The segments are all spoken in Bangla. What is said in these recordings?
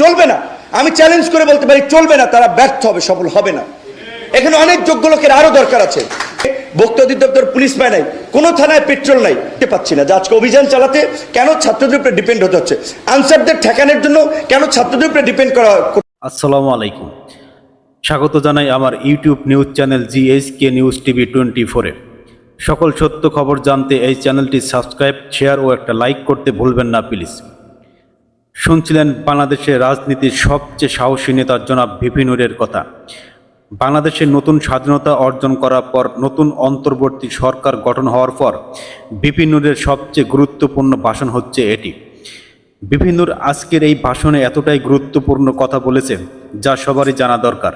চলবে না। আমি চ্যালেঞ্জ করে বলতে পারি চলবে না, তারা ব্যর্থ হবে, সফল হবে না। এখানে অনেক যোগ্য লোকের আরো দরকার আছে। ভোক্তা অধিদপ্তর পুলিশ পায় নাই, কোন থানায় পেট্রোল নাই, পাচ্ছি না যে আজকে অভিযান চালাতে কেন ছাত্রদের উপরে ডিপেন্ড হতে হচ্ছে, আনসারদের ঠেকানোর জন্য কেন ছাত্রদের উপরে ডিপেন্ড করা। আসসালামু আলাইকুম, স্বাগত জানাই আমার YouTube news channel GSK news TV 24-এ। সকল সত্য খবর জানতে এই চ্যানেলটি সাবস্ক্রাইব, শেয়ার ও একটা লাইক করতে ভুলবেন না প্লিজ। শুনছিলেন বাংলাদেশের রাজনীতির সবচেয়ে সাহসী নেতার জনাব ভিপি নুরের কথা। বাংলাদেশের নতুন স্বাধীনতা অর্জন করার পর, নতুন অন্তর্বর্তী সরকার গঠন হওয়ার পর ভিপি নুরের সবচেয়ে গুরুত্বপূর্ণ ভাষণ হচ্ছে এটি। ভিপি নুর আজকের এই ভাষণে এতটাই গুরুত্বপূর্ণ কথা বলেছে যা সবারই জানা দরকার।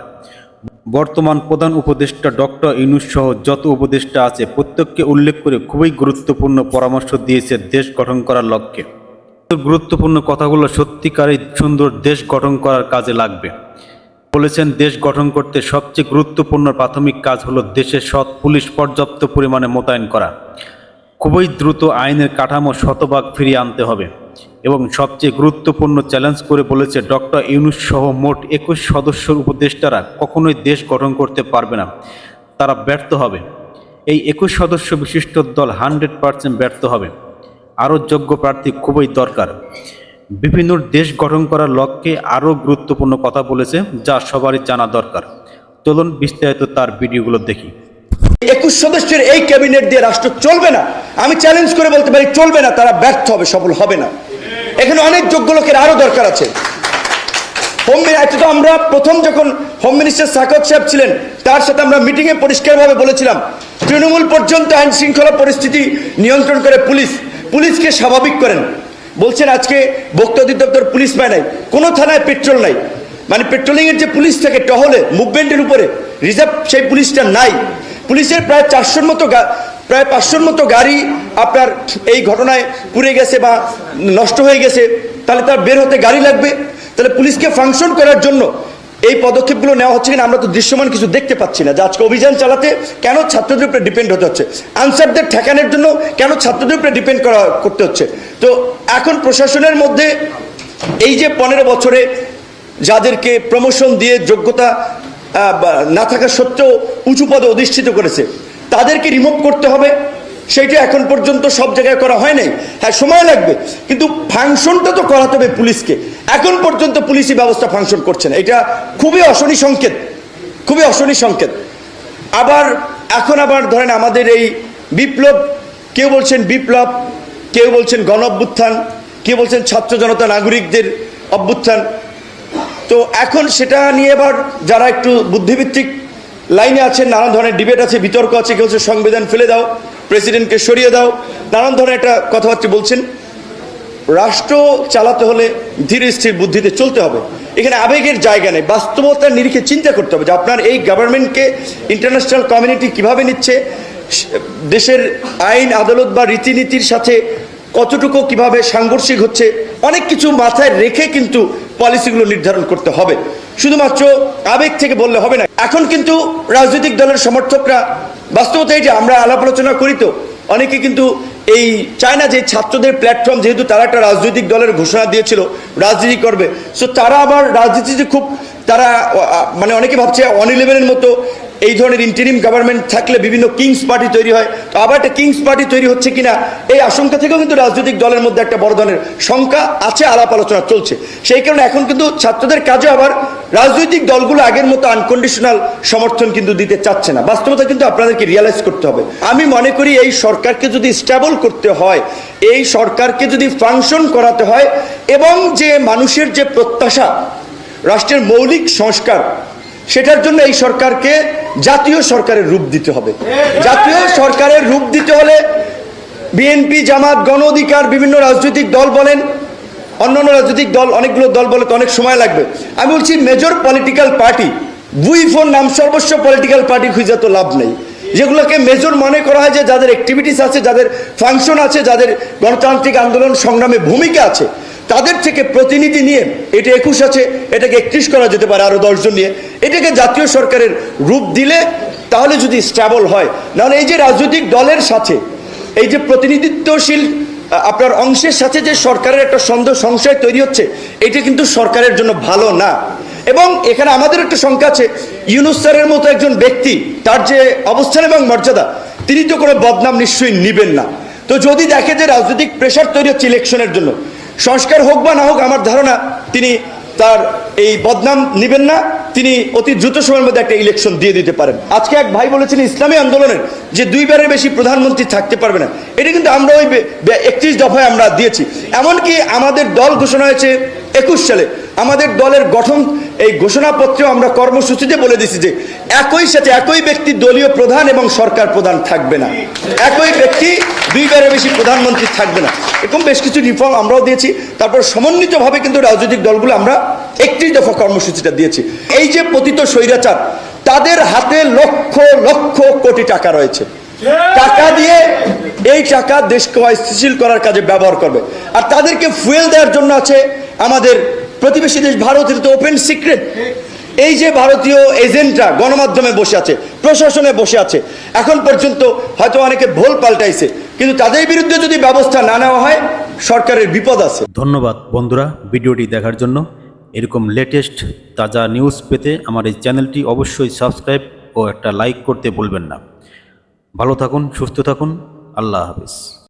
বর্তমান প্রধান উপদেষ্টা ডক্টর ইউনূস সহ যত উপদেষ্টা আছে প্রত্যেককে উল্লেখ করে খুবই গুরুত্বপূর্ণ পরামর্শ দিয়েছে দেশ গঠন করার লক্ষ্যে। গুরুত্বপূর্ণ কথাগুলো সত্যিকারই সুন্দর দেশ গঠন করার কাজে লাগবে। বলেছেন, দেশ গঠন করতে সবচেয়ে গুরুত্বপূর্ণ প্রাথমিক কাজ হলো দেশে সৎ পুলিশ পর্যাপ্ত পরিমাণে মোতায়েন করা। খুবই দ্রুত আইনের কাঠামো শতভাগ ফিরিয়ে আনতে হবে এবং সবচেয়ে গুরুত্বপূর্ণ চ্যালেঞ্জ করে বলেছে, ডক্টর ইউনূস সহ মোট 21 সদস্যের উপদেষ্টারা কখনোই দেশ গঠন করতে পারবে না, তারা ব্যর্থ হবে। এই 21 সদস্য বিশিষ্ট দল 100% ব্যর্থ হবে। আরও যোগ্য প্রার্থী খুবই দরকার। ভিপি নুর দেশ গঠন করার লক্ষ্যে আরও গুরুত্বপূর্ণ কথা বলেছে যা সবারই জানা দরকার। চলুন বিস্তারিত তার ভিডিওগুলো দেখি। 21 সদস্যের এই ক্যাবিনেট দিয়ে রাষ্ট্র চলবে না। আমি চ্যালেঞ্জ করে বলতে পারি চলবে না, তারা ব্যর্থ হবে, সফল হবে না। এখানে অনেক যোগ্য লোকের আরো দরকার আছে। আমরা প্রথম যখন হোম মিনিস্টার সাখাওয়াত সাহেব ছিলেন, তার সাথে আমরা মিটিংয়ে পরিষ্কারভাবে বলেছিলাম, তৃণমূল পর্যন্ত আইন শৃঙ্খলা পরিস্থিতি নিয়ন্ত্রণ করে পুলিশকে স্বাভাবিক করেন। বলছেন আজকে ভোক্তা অধিদপ্তর পুলিশ পায় নাই, কোনো থানায় পেট্রোল নাই, মানে পেট্রোলিং এর যে পুলিশ থাকে টহলে মুভমেন্টের উপরে রিজার্ভ, সেই পুলিশটা নাই। পুলিশের প্রায় 500-র মতো গাড়ি আপনার এই ঘটনায় পুড়ে গেছে বা নষ্ট হয়ে গেছে, তাহলে তার বের হতে গাড়ি লাগবে। তাহলে পুলিশকে ফাংশন করার জন্য এই পদক্ষেপগুলো নেওয়া হচ্ছে কিনা আমরা তো দৃশ্যমান কিছু দেখতে পাচ্ছি না। যে আজকে অভিযান চালাতে কেন ছাত্রদের উপরে ডিপেন্ড হতে হচ্ছে, আনসারদের ঠেকানোর জন্য কেন ছাত্রদের উপরে ডিপেন্ড করতে হচ্ছে। তো এখন প্রশাসনের মধ্যে এই যে 15 বছরে যাদেরকে প্রমোশন দিয়ে যোগ্যতা না থাকা সত্ত্বেও উঁচু পদে অধিষ্ঠিত করেছে, তাদেরকে রিমুভ করতে হবে। সেইটা এখন পর্যন্ত সব জায়গায় করা হয় নাই। হ্যাঁ, সময় লাগবে, কিন্তু ফাংশনটা তো করাতে হবে পুলিশকে। এখন পর্যন্ত পুলিশি ব্যবস্থা ফাংশন করছে না, এটা খুবই অশনি সংকেত, খুবই অশনি সংকেত। এখন আবার ধরেন আমাদের এই বিপ্লব, কেউ বলছেন বিপ্লব, কেউ বলছেন গণ অভ্যুত্থান, কেউ বলছেন ছাত্র জনতা নাগরিকদের অভ্যুত্থান। তো এখন সেটা নিয়ে এবার যারা একটু বুদ্ধিভিত্তিক লাইনে আছেন, নানান ধরনের ডিবেট আছে, বিতর্ক আছে। কেউ হচ্ছে সংবিধান ফেলে দাও, প্রেসিডেন্টকে সরিয়ে দাও, নানান ধরনের একটা কথাবার্তা বলছেন। রাষ্ট্র চালাতে হলে ধীরে স্থির বুদ্ধিতে চলতে হবে। এখানে আবেগের জায়গা নেই, বাস্তবতার নিরিখে চিন্তা করতে হবে যে আপনার এই গভর্নমেন্টকে ইন্টারন্যাশনাল কমিউনিটি কিভাবে নিচ্ছে, দেশের আইন আদালত বা রীতিনীতির সাথে কতটুকু কিভাবে সাংঘর্ষিক হচ্ছে, অনেক কিছু মাথায় রেখে কিন্তু পলিসিগুলো নির্ধারণ করতে হবে। শুধুমাত্র আবেগ থেকে বললে হবে না। এখন কিন্তু রাজনৈতিক দলের সমর্থকরা, বাস্তবতা এই যে আমরা আলাপ আলোচনা করি, তো অনেকে কিন্তু এই চায় না যে ছাত্রদের প্ল্যাটফর্ম, যেহেতু তারা একটা রাজনৈতিক দলের ঘোষণা দিয়েছিল রাজনীতি করবে, সো তারা আবার রাজনীতিতে খুব তারা মানে অনেকে ভাবছে 111-এর মতো এই ধরনের ইন্টারিম গভর্নমেন্ট থাকলে বিভিন্ন কিংস পার্টি তৈরি হয়। তো আবার একটা কিংস পার্টি তৈরি হচ্ছে কিনা এই আশঙ্কা থেকেও কিন্তু রাজনৈতিক দলের মধ্যে একটা বড় ধরনের শঙ্কা আছে, আলাপ আলোচনা চলছে। সেই কারণে এখন কিন্তু ছাত্রদের কাজে আবার রাজনৈতিক দলগুলো আগের মতো আনকন্ডিশনাল সমর্থন কিন্তু দিতে চাচ্ছে না। বাস্তবতা কিন্তু আপনাদেরকে রিয়ালাইজ করতে হবে। আমি মনে করি এই সরকারকে যদি স্টেবল করতে হয়, এই সরকারকে যদি ফাংশন করাতে হয়, এবং যে মানুষের যে প্রত্যাশা রাষ্ট্রের মৌলিক সংস্কার, সেটার জন্য এই সরকারকে জাতীয় সরকারের রূপ দিতে হবে। জাতীয় সরকারের রূপ দিতে হলে বিএনপি, জামাত, গণ অধিকার, বিভিন্ন রাজনৈতিক দল বলেন, অন্যান্য রাজনৈতিক দল, অনেকগুলো দল বলে তো অনেক সময় লাগবে। আমি বলছি মেজর পলিটিক্যাল পার্টি, বুই4 নাম সর্বস্ব পলিটিক্যাল পার্টি খুঁজে তো লাভ নেই। যেগুলোকে মেজর মনে করা হয়, যে যাদের অ্যাক্টিভিটিস আছে, যাদের ফাংশন আছে, যাদের গণতান্ত্রিক আন্দোলন সংগ্রামে ভূমিকা আছে, তাদের থেকে প্রতিনিধি নিয়ে, এটা 21 আছে, এটাকে 31 করা যেতে পারে আরো 10 জন নিয়ে, এটাকে জাতীয় সরকারের রূপ দিলে তাহলে যদি স্টেবল হয়। নাহলে এই যে রাজনৈতিক দলের সাথে এই যে প্রতিনিধিত্বশীল আপনার অংশের সাথে যে সরকারের একটা সন্দেহ সংশয় তৈরি হচ্ছে, এটা কিন্তু সরকারের জন্য ভালো না। এবং এখানে আমাদের একটা শঙ্কা আছে, ইউনূস স্যারের মতো একজন ব্যক্তি, তার যে অবস্থান এবং মর্যাদা, তিনি তো কোনো বদনাম নিশ্চয়ই নিবেন না। তো যদি দেখে যে রাজনৈতিক প্রেশার তৈরি হচ্ছে ইলেকশনের জন্য, সংস্কার হোক বা না হোক, আমার ধারণা তিনি তার এই বদনাম নিবেন না, তিনি অতি দ্রুত সময়ের মধ্যে একটা ইলেকশন দিয়ে দিতে পারেন। আজকে এক ভাই বলেছেন ইসলামী আন্দোলনের যে 2 বারের বেশি প্রধানমন্ত্রী থাকতে পারবে না, এটা কিন্তু আমরা ওই 31 দফায় আমরা দিয়েছি। এমনকি আমাদের দল ঘোষণা হয়েছে 21 সালে, আমাদের দলের গঠন এই ঘোষণাপত্রেও আমরা কর্মসূচিতে বলে দিছি যে একই সাথে একই ব্যক্তি দলীয় প্রধান এবং সরকার প্রধান থাকবে না, একই ব্যক্তি 2 বারের বেশি প্রধানমন্ত্রী থাকবে না। এরকম বেশ কিছু রিফর্ম আমরাও দিয়েছি। তারপর সমন্বিতভাবে কিন্তু রাজনৈতিক দলগুলো আমরা 31 দফা কর্মসূচিটা দিয়েছি। এই যে পতিত স্বৈরাচার, তাদের হাতে লক্ষ লক্ষ কোটি টাকা রয়েছে, টাকা দিয়ে এই টাকা দেশকে অস্থিতিশীল করার কাজে ব্যবহার করবে। আর তাদেরকে ফুয়েল দেওয়ার জন্য আছে আমাদের প্রতিবেশী দেশ ভারতের তো ওপেন সিক্রেট। এই যে ভারতীয় এজেন্টরা গণমাধ্যমে বসে আছে, প্রশাসনে বসে আছে, এখন পর্যন্ত হয়তো অনেকে ভুল পাল্টাইছে, কিন্তু তাদের বিরুদ্ধে যদি ব্যবস্থা না নেওয়া হয় সরকারের বিপদ আছে। ধন্যবাদ বন্ধুরা ভিডিওটি দেখার জন্য। এরকম লেটেস্ট তাজা নিউজ পেতে আমার এই চ্যানেলটি অবশ্যই সাবস্ক্রাইব ও একটা লাইক করতে ভুলবেন না। ভালো থাকুন, সুস্থ থাকুন, আল্লাহ হাফেজ।